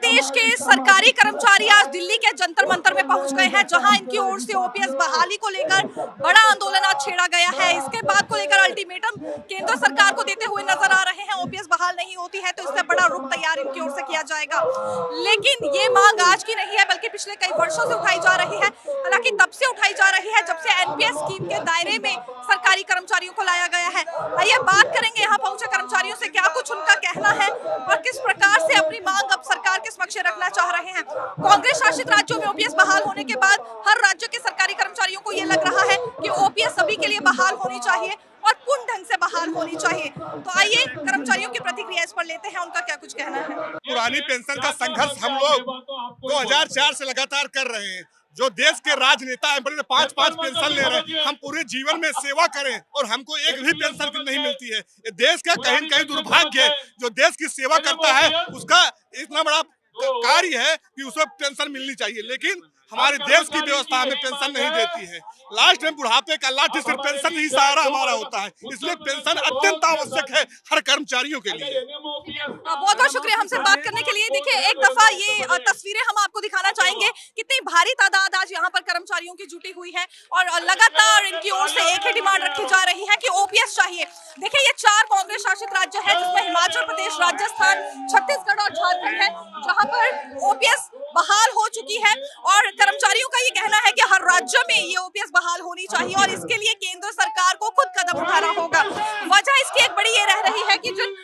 प्रदेश के सरकारी कर्मचारी आज दिल्ली के जंतर मंतर में पहुंच गए हैं, जहां इनकी ओर से ओपीएस बहाली को लेकर बड़ा आंदोलन आज छेड़ा गया है। इसके बाद को लेकर अल्टीमेटम केंद्र सरकार को देते हुए नजर आ रहे हैं। ओपीएस बहाल नहीं होती है तो इससे बड़ा रुख तैयार इनकी ओर से किया जाएगा। लेकिन ये मांग आज की नहीं है, बल्कि पिछले कई वर्षों से उठाई जा रही है। हालांकि तब से उठाई जा रही है जब से एनपीएस स्कीम के दायरे में सरकारी कर्मचारियों को लाया गया है। आइए बात करेंगे यहाँ पहुंचे कर्मचारियों से, क्या कुछ उनका कहना है और किस प्रकार से अपनी मांग अब सरकार के समक्ष रखना चाह रहे हैं। कांग्रेस शासित राज्यों में ओपीएस बहाल होने के बाद हर राज्य के सरकारी कर्मचारियों को यह लग रहा है कि ओपीएस सभी के लिए बहाल होनी चाहिए और पूर्ण ढंग से बहाल होनी चाहिए। तो आइए कर्मचारियों की प्रतिक्रिया इस पर लेते हैं, उनका क्या कुछ कहना है। पुरानी पेंशन का संघर्ष हम लोग 2004 से लगातार कर रहे हैं। जो देश के राजनेता हैं, बड़े 5-5 पेंशन ले रहे हैं। हम पूरे जीवन में सेवा करें और हमको एक भी पेंशन नहीं मिलती है। ये देश का कहीं न कहीं दुर्भाग्य है। जो देश की सेवा करता है उसका इतना बड़ा कार्य है कि उसे पेंशन मिलनी चाहिए, लेकिन हमारे देश की व्यवस्था हमें पेंशन नहीं देती है। लास्ट में बुढ़ापे का लास्ट सिर्फ पेंशन ही सहारा हमारा होता है, इसलिए पेंशन अत्यंत आवश्यक है हर कर्मचारियों के लिए। बहुत बहुत शुक्रिया हमसे बात करने के लिए। देखिए, एक दफा ये तस्वीरें हम आपको दिखाना चाहेंगे, कितनी भारी तादाद आज यहाँ पर कर्मचारियों की जुटी हुई है और लगातार इनकी ओर से एक ही डिमांड रखी जा रही है कि ओपीएस चाहिए। देखिए, ये 4 कांग्रेस शासित राज्य है, जिसमें हिमाचल प्रदेश, राजस्थान, छत्तीसगढ़ और झारखंड है, जहाँ पर ओपीएस बहाल हो चुकी है। और कर्मचारियों का ये कहना है कि हर राज्य में ये ओपीएस बहाल होनी चाहिए और इसके लिए केंद्र सरकार को खुद कदम उठाना होगा। वजह इसकी एक बड़ी ये रह रही है कि जिन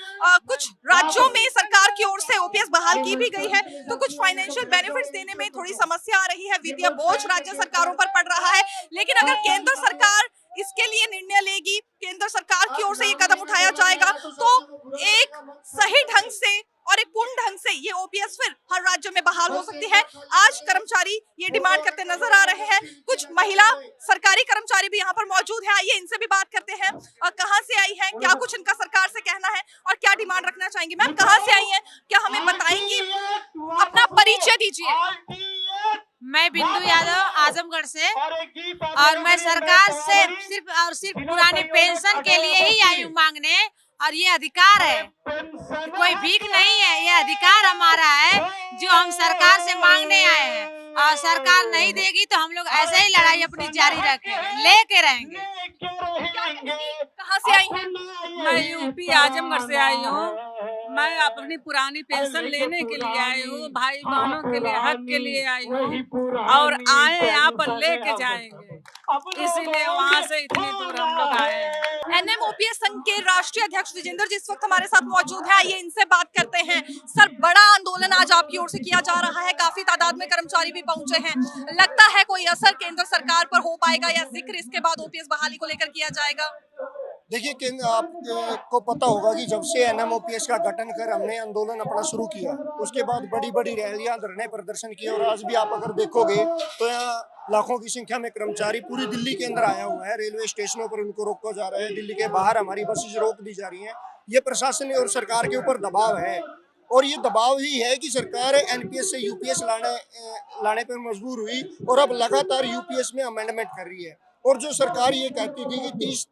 कुछ राज्यों में सरकार की ओर से ओपीएस बहाल की भी गई है, तो कुछ फाइनेंशियल बेनिफिट्स देने में थोड़ी समस्या आ रही है। वित्तीय बोझ राज्य सरकारों पर पड़ रहा है। लेकिन अगर केंद्र सरकार इसके लिए निर्णय लेगी, केंद्र सरकार की ओर से ये कदम उठाया जाएगा, तो एक सही ढंग से और एक पूर्ण ढंग से ये ओपीएस फिर हर राज्य में बहाल हो सकती है। आज कर्मचारी ये डिमांड करते नजर आ रहे हैं। कुछ महिला सरकारी कर्मचारी भी यहाँ पर मौजूद है, आइए इनसे भी बात करते हैं। और कहाँ से आई हैं, क्या कुछ इनका सरकार से कहना है और क्या डिमांड रखना चाहेंगी। मैम, कहाँ से आई हैं, क्या हमें बताएंगी? अपना परिचय दीजिए। मैं बिंदु यादव आजमगढ़ से, और मैं सरकार से सिर्फ पुरानी पेंशन के लिए ही आई हूँ मांगने। और ये अधिकार है, कोई भीख नहीं है, ये अधिकार हमारा है जो हम सरकार से मांगने आए हैं। और सरकार नहीं देगी तो हम लोग ऐसे ही लड़ाई अपनी जारी रखेंगे, लेके रहेंगे। कहाँ से आई हैं? मैं यूपी आजमगढ़ से आई हूँ। मैं अपनी पुरानी पेंशन लेने के लिए आई हूँ, भाई बहनों के लिए, हक के लिए आई हूँ, और आए यहाँ पर लेके जाएंगे, इसीलिए वहाँ से इतनी दूर हम लोग आए हैं। एनएमओपीएस संघ के राष्ट्रीय अध्यक्ष विजेंद्र जी इस वक्त हमारे साथ मौजूद है, आइए इनसे बात करते हैं। सर, बड़ा आंदोलन आज आपकी ओर से किया जा रहा है, काफी तादाद में कर्मचारी भी पहुंचे हैं। लगता है कोई असर केंद्र सरकार पर हो पाएगा या जिक्र इसके बाद ओपीएस बहाली को लेकर किया जाएगा? देखिए, आपको पता होगा कि जब से एनएमओपीएस का गठन कर हमने आंदोलन अपना शुरू किया, उसके बाद बड़ी बड़ी रैलियां, धरने प्रदर्शन किए, और आज भी आप अगर देखोगे तो यहाँ लाखों की संख्या में कर्मचारी पूरी दिल्ली के अंदर आया हुआ है। रेलवे स्टेशनों पर उनको रोका जा रहा है, दिल्ली के बाहर हमारी बसेज रोक दी जा रही हैं। ये प्रशासन और सरकार के ऊपर दबाव है, और ये दबाव ही है कि सरकार एनपीएस से यूपीएस लाने पर मजबूर हुई और अब लगातार यूपीएस में अमेंडमेंट कर रही है। और जो सरकार ये कहती थी कि 30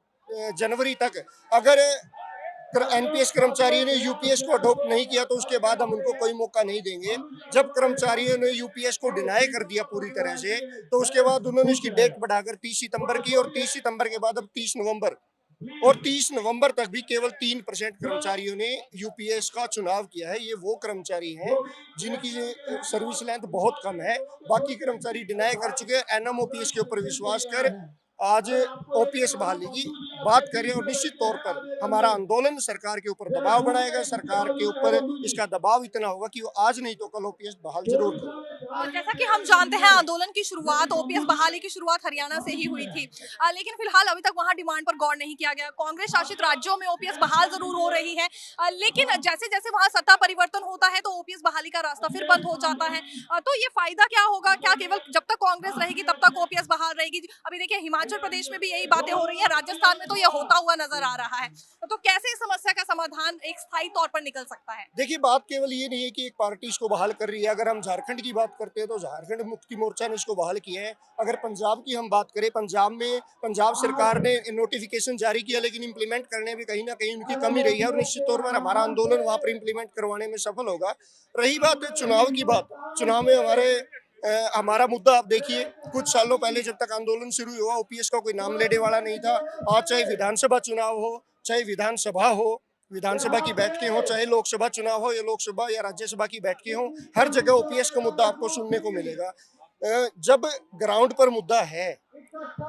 जनवरी तक अगर एनपीएस कर्मचारियों ने यूपीएस को अडॉप्ट नहीं किया तो उसके बाद हम उनको कोई मौका नहीं देंगे। जब कर्मचारियों ने यूपीएस को डिनाई कर दिया पूरी तरह से, तो उसके बाद उन्होंने इसकी डेट बढ़ाकर 30 सितंबर की, और 30 सितंबर के बाद अब 30 नवंबर, और 30 नवंबर तक भी केवल 3% कर्मचारियों ने यूपीएस का चुनाव किया है। ये वो कर्मचारी हैं जिनकी सर्विस लेंथ बहुत कम है। बाकी कर्मचारी डिनाई कर चुके हैं। एनएमओपीएस के ऊपर विश्वास कर आज ओपीएस बहाली की बात करें, और निश्चित तौर पर हमारा आंदोलन सरकार के ऊपर दबाव बनाएगा। सरकार के ऊपर इसका दबाव इतना होगा कि वो आज नहीं तो कल ओपीएस बहाल जरूर करें। जैसा कि हम जानते हैं, आंदोलन की शुरुआत, ओपीएस बहाली की शुरुआत हरियाणा से ही हुई थी, लेकिन फिलहाल अभी तक वहां डिमांड पर गौर नहीं किया गया। कांग्रेस शासित राज्यों में ओपीएस बहाल जरूर हो रही है, लेकिन जैसे जैसे वहां सत्ता परिवर्तन होता है तो ओपीएस बहाली का रास्ता फिर बंद हो जाता है। तो ये फायदा क्या होगा? क्या केवल जब तक कांग्रेस रहेगी तब तक ओपीएस बहाल रहेगी? अभी देखिए, हिमाचल प्रदेश में भी यही बातें हो रही है, राजस्थान में में तो ये होता हुआ नजर आ रहा है। तो कैसे इस समस्या का समाधान एक स्थायी तौर पर निकल सकता है? देखिए, बात केवल ये नहीं है कि एक पार्टी इसको बहाल कर रही है। अगर हम झारखंड की बात करते हैं तो झारखंड मुक्ति मोर्चा ने इसको बहाल किया है। अगर पंजाब की हम बात करें, पंजाब में पंजाब सरकार ने नोटिफिकेशन जारी किया, लेकिन इम्प्लीमेंट करने में कहीं ना कहीं उनकी कमी रही है, और निश्चित तौर पर हमारा आंदोलन वहाँ पर इम्प्लीमेंट करवाने में सफल होगा। रही बात चुनाव की बात, चुनाव में हमारा मुद्दा आप देखिए, कुछ सालों पहले जब तक आंदोलन शुरू हुआ ओपीएस का कोई नाम लेने वाला नहीं था। आज चाहे विधानसभा चुनाव हो, चाहे विधानसभा हो, विधानसभा की बैठकें हो, चाहे लोकसभा चुनाव हो या लोकसभा या राज्यसभा की बैठकें हो, हर जगह ओपीएस का मुद्दा आपको सुनने को मिलेगा। जब ग्राउंड पर मुद्दा है,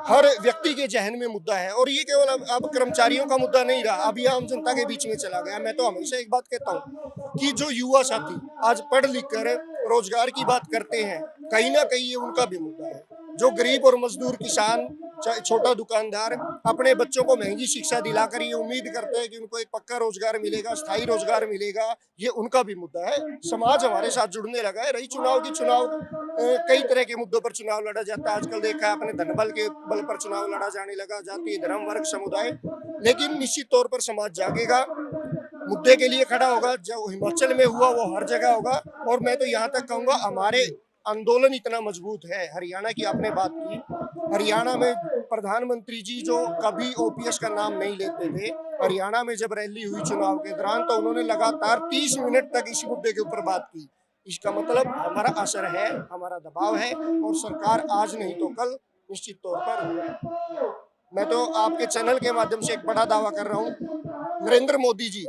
हर व्यक्ति के जहन में मुद्दा है, और ये केवल अब कर्मचारियों का मुद्दा नहीं रहा, अब ये आम जनता के बीच में चला गया। मैं तो हमेशा एक बात कहता हूँ कि जो युवा साथी आज पढ़ लिख कर रोजगार की बात करते हैं, कहीं ना कहीं ये उनका भी मुद्दा है। जो गरीब और मजदूर किसान, छोटा दुकानदार अपने बच्चों को महंगी शिक्षा दिलाकर ये उम्मीद करते हैं कि उनको एक पक्का रोजगार मिलेगा, स्थायी रोजगार मिलेगा, ये उनका भी मुद्दा है। समाज हमारे साथ जुड़ने लगा है। रही चुनाव की, चुनाव कई तरह के मुद्दों पर चुनाव लड़ा जाता है। आजकल देखा है अपने धनबल के बल पर चुनाव लड़ा जाने लगा, जाति धर्म वर्ग समुदाय, लेकिन निश्चित तौर पर समाज जागेगा, मुद्दे के लिए खड़ा होगा। जो हिमाचल में हुआ वो हर जगह होगा। और मैं तो यहाँ तक कहूँगा, हमारे आंदोलन इतना मजबूत है। हरियाणा की आपने बात की, हरियाणा में प्रधानमंत्री जी जो कभी ओपीएस का नाम नहीं लेते थे, हरियाणा में जब रैली हुई चुनाव के दौरान तो उन्होंने लगातार 30 मिनट तक इस मुद्दे के ऊपर बात की। इसका मतलब हमारा असर है, हमारा दबाव है, और सरकार आज नहीं तो कल निश्चित तौर पर, मैं तो आपके चैनल के माध्यम से एक बड़ा दावा कर रहा हूँ, नरेंद्र मोदी जी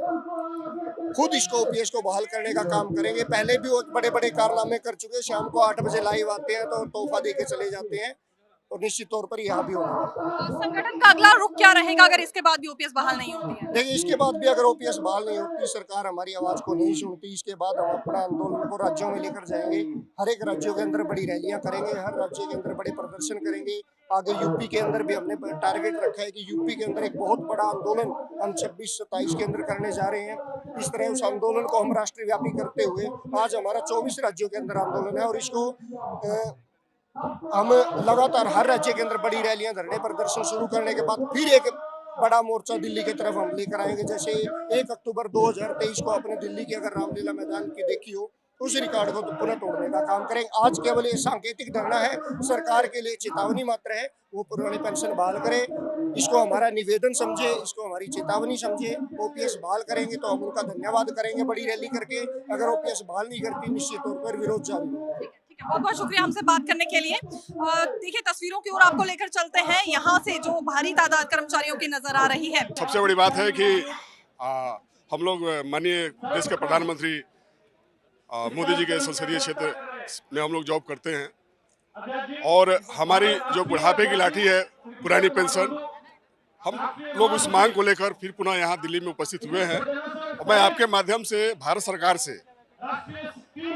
खुद इसको ओपीएस को बहाल करने का काम करेंगे। पहले भी वो बड़े बड़े कारनामे कर चुके हैं। शाम को 8 बजे लाइव आते हैं तो तोहफा दे के चले जाते हैं, और निश्चित तौर पर यहाँ भी होगा। संगठन का अगला रुख क्या रहेगा अगर इसके बाद भी ओपीएस बहाल नहीं होती है? देखिए, इसके बाद भी अगर ओपीएस बहाल नहीं होती, सरकार हमारी आवाज को नहीं सुनती, इसके बाद हम अपना आंदोलन को राज्यों में लेकर जाएंगे। हर एक राज्यों के अंदर बड़ी रैलियां करेंगे, हर राज्य के अंदर बड़े प्रदर्शन करेंगे। आगे यूपी के अंदर भी हमने टारगेट रखा है कि यूपी के अंदर एक बहुत बड़ा आंदोलन हम 26-27 के अंदर करने जा रहे हैं। इस तरह उस आंदोलन को हम राष्ट्रव्यापी करते हुए, आज हमारा 24 राज्यों के अंदर आंदोलन है, और इसको हम लगातार हर राज्य के अंदर बड़ी रैलियां, धरने, प्रदर्शन शुरू करने के बाद फिर एक बड़ा मोर्चा दिल्ली की तरफ हम लेकर आएंगे। जैसे 1 अक्टूबर 2023 को अपने दिल्ली के अगर रामलीला मैदान की देखी हो, उस रिकॉर्ड को पुनः तोड़ने का काम करेंगे। आज केवल ये सांकेतिक धरना है, सरकार के लिए चेतावनी मात्र है। वो पुरानी पेंशन बहाल करे, इसको हमारा निवेदन समझे, इसको हमारी चेतावनी समझे। ओपीएस बहाल करेंगे तो हम उनका धन्यवाद करेंगे बड़ी रैली करके। अगर ओपीएस बहाल नहीं करती, निश्चित तौर पर विरोध जारी रहेगा। बहुत बहुत शुक्रिया हमसे बात करने के लिए। देखिए, तस्वीरों की ओर आपको लेकर चलते हैं। यहाँ से जो भारी तादाद कर्मचारियों की नजर आ रही है। सबसे बड़ी बात है कि हम लोग माननीय देश के प्रधानमंत्री मोदी जी के संसदीय क्षेत्र में हम लोग जॉब करते हैं, और हमारी जो बुढ़ापे की लाठी है पुरानी पेंशन, हम लोग उस मांग को लेकर फिर पुनः यहाँ दिल्ली में उपस्थित हुए हैं। और मैं आपके माध्यम से भारत सरकार से,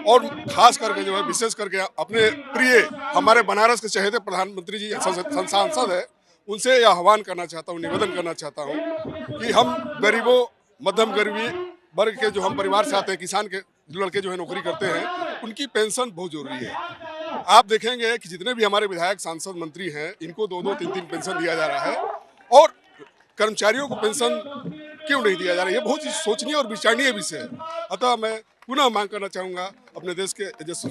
और खास करके जो है विशेष करके अपने प्रिय हमारे बनारस के चहेते प्रधानमंत्री जी सांसद है, उनसे यह आह्वान करना चाहता हूँ, निवेदन करना चाहता हूँ कि हम गरीबों, मध्यम गरीबी वर्ग के जो हम परिवार से आते हैं, किसान के लड़के जो है नौकरी करते हैं, उनकी पेंशन बहुत जरूरी है। आप देखेंगे कि जितने भी हमारे विधायक, सांसद, मंत्री हैं, इनको 2-2, 3-3 पेंशन दिया जा रहा है, और कर्मचारियों को पेंशन क्यों नहीं दिया जा रहा है? ये बहुत ही सोचनीय और विचारणीय विषय है। अतः मैं पुनः मांग करना चाहूंगा अपने देश के तेजस्वी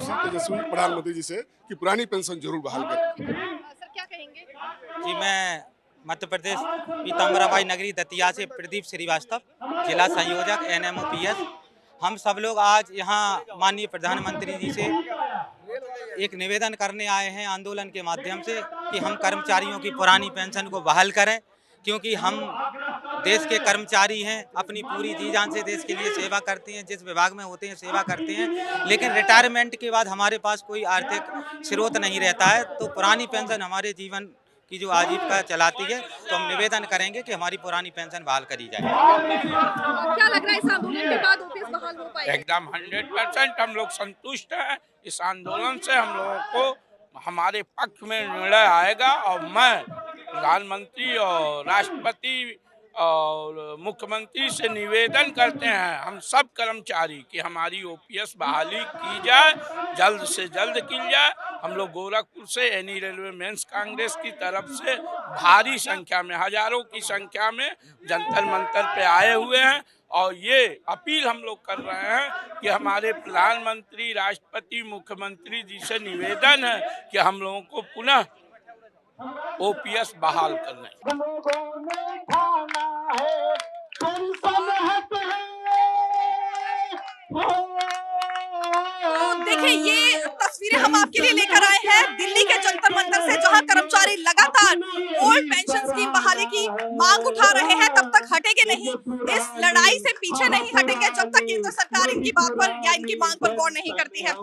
प्रधानमंत्री जी से कि पुरानी पेंशन जरूर बहाल करें। सर, क्या कहेंगे? जी, मैं मध्य प्रदेश पीताम्बराबाई नगरी दतिया से प्रदीप श्रीवास्तव, जिला संयोजक NMOPS। हम सब लोग आज यहाँ माननीय प्रधानमंत्री जी से एक निवेदन करने आए हैं आंदोलन के माध्यम से कि हम कर्मचारियों की पुरानी पेंशन को बहाल करें, क्योंकि हम देश के कर्मचारी हैं, अपनी पूरी जी जान से देश के लिए सेवा करते हैं, जिस विभाग में होते हैं सेवा करते हैं, लेकिन रिटायरमेंट के बाद हमारे पास कोई आर्थिक स्रोत नहीं रहता है। तो पुरानी पेंशन हमारे जीवन की जो आजीविका चलाती है, तो हम निवेदन करेंगे कि हमारी पुरानी पेंशन बहाल करी जाए। क्या लग रहा है इस आंदोलन के बाद ओपीएस बहाल हो पाएगा? एकदम 100% हम लोग संतुष्ट हैं। इस आंदोलन से हम लोगों को हमारे पक्ष में निर्णय आएगा, और मैं प्रधानमंत्री और राष्ट्रपति और मुख्यमंत्री से निवेदन करते हैं हम सब कर्मचारी कि हमारी ओपीएस बहाली की जाए, जल्द से जल्द की जाए। हम लोग गोरखपुर से एनी रेलवे मेंस कांग्रेस की तरफ से भारी संख्या में, हजारों की संख्या में जंतर मंतर पे आए हुए हैं और ये अपील हम लोग कर रहे हैं कि हमारे प्रधानमंत्री, राष्ट्रपति, मुख्यमंत्री जी से निवेदन है कि हम लोगों को पुनः ओपीएस बहाल करना है। तो देखिए, ये तस्वीरें हम आपके लिए लेकर आए हैं दिल्ली के जंतर मंतर से, जहां कर्मचारी लगातार ओल्ड पेंशन स्कीम बहाली की मांग उठा रहे हैं। तब तक हटेंगे नहीं, इस लड़ाई से पीछे नहीं हटेंगे जब तक केंद्र सरकार इनकी बात पर या इनकी मांग पर गौर नहीं करती है।